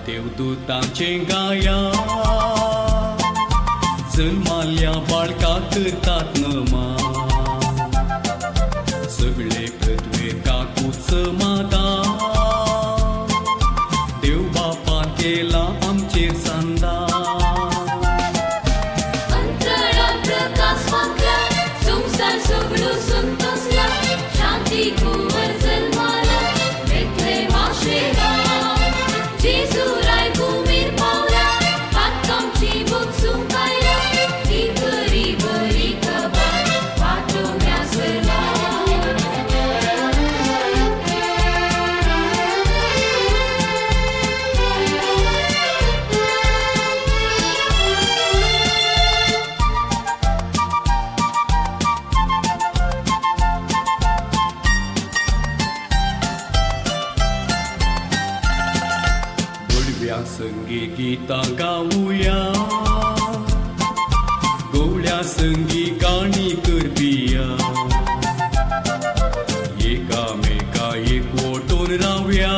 देवदूतांचे गाया जन्माल्या बाळका करतात नमन सगळे पृथ्वी काकूच माता देव बापान केला आमचे सांदा अंतराळात प्रकाश वाकला संसार सगळो संतोषला शांती कुवर जन्माला बेथलेम आश्रयगाव जेजू राय भूमीर पावला हातकामची भूक सुंकायला ती खरी बरी खबर पाठवण्यास वरला गोडव्या संगी गीता गाऊया गवळ्या संगी गाणी करपिया एकामेका एकवटून रावया